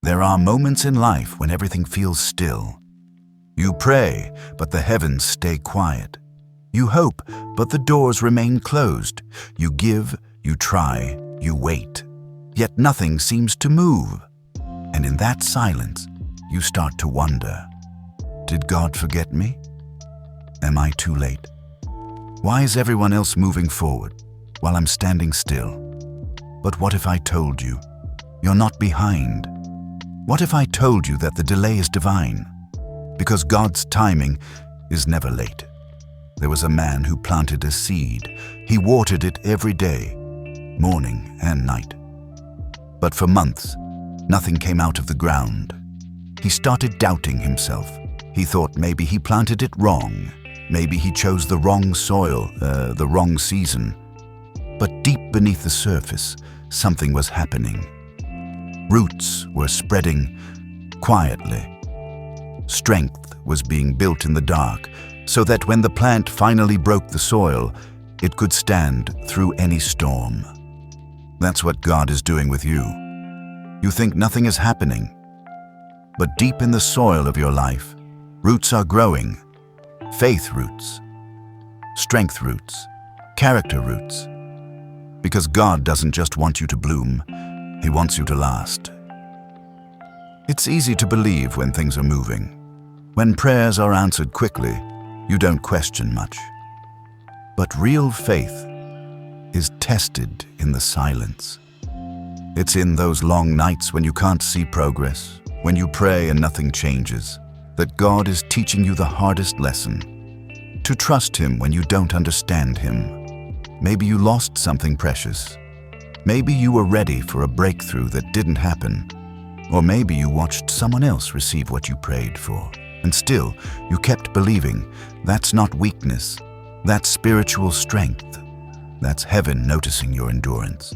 There are moments in life when everything feels still. You pray, but the heavens stay quiet. You hope, but the doors remain closed. You give, you try, you wait. Yet nothing seems to move. And in that silence, you start to wonder, did God forget me? Am I too late? Why is everyone else moving forward while I'm standing still? But what if I told you, you're not behind? What if I told you that the delay is divine? Because God's timing is never late. There was a man who planted a seed. He watered it every day, morning and night. But for months, nothing came out of the ground. He started doubting himself. He thought maybe he planted it wrong. Maybe he chose the wrong soil, the wrong season. But deep beneath the surface, something was happening. Roots were spreading quietly. Strength was being built in the dark, so that when the plant finally broke the soil, it could stand through any storm. That's what God is doing with you. You think nothing is happening, but deep in the soil of your life, roots are growing. Faith roots, strength roots, character roots. Because God doesn't just want you to bloom, He wants you to last. It's easy to believe when things are moving. When prayers are answered quickly, you don't question much. But real faith is tested in the silence. It's in those long nights when you can't see progress, when you pray and nothing changes, that God is teaching you the hardest lesson. To trust Him when you don't understand Him. Maybe you lost something precious. Maybe you were ready for a breakthrough that didn't happen. Or maybe you watched someone else receive what you prayed for. And still, you kept believing. That's not weakness. That's spiritual strength. That's heaven noticing your endurance.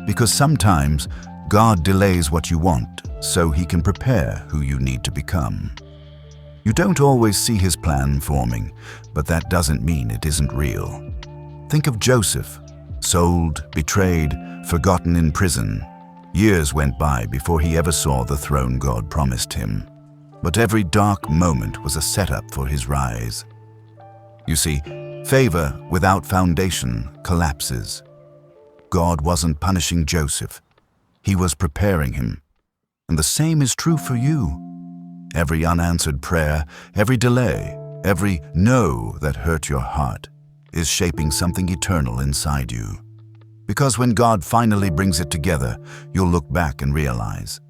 Because sometimes, God delays what you want so He can prepare who you need to become. You don't always see His plan forming, but that doesn't mean it isn't real. Think of Joseph, sold, betrayed, forgotten in prison. Years went by before he ever saw the throne God promised him. But every dark moment was a setup for his rise. You see, favor without foundation collapses. God wasn't punishing Joseph. He was preparing him. And the same is true for you. Every unanswered prayer, every delay, every no that hurt your heart is shaping something eternal inside you. Because when God finally brings it together, you'll look back and realize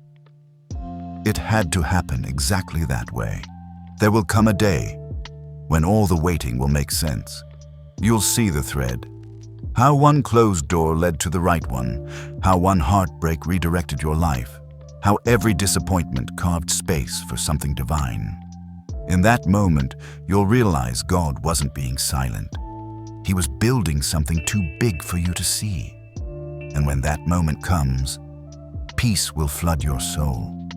it had to happen exactly that way. There will come a day when all the waiting will make sense. You'll see the thread. How one closed door led to the right one. How one heartbreak redirected your life. How every disappointment carved space for something divine. In that moment, you'll realize God wasn't being silent. He was building something too big for you to see. And when that moment comes, peace will flood your soul.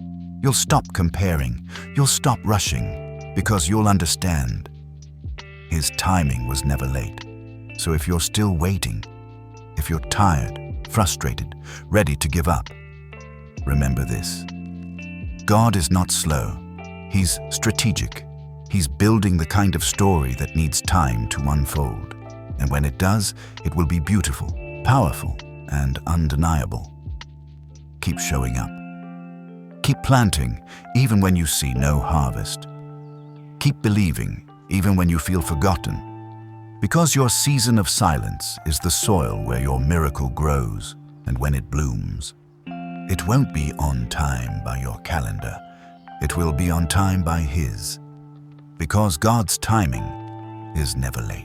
You'll stop comparing. You'll stop rushing, because you'll understand His timing was never late. So if you're still waiting, if you're tired, frustrated, ready to give up, remember this. God is not slow. He's strategic. He's building the kind of story that needs time to unfold. And when it does, it will be beautiful, powerful, and undeniable. Keep showing up. Keep planting, even when you see no harvest. Keep believing, even when you feel forgotten. Because your season of silence is the soil where your miracle grows, and when it blooms, it won't be on time by your calendar. It will be on time by His. Because God's timing is never late.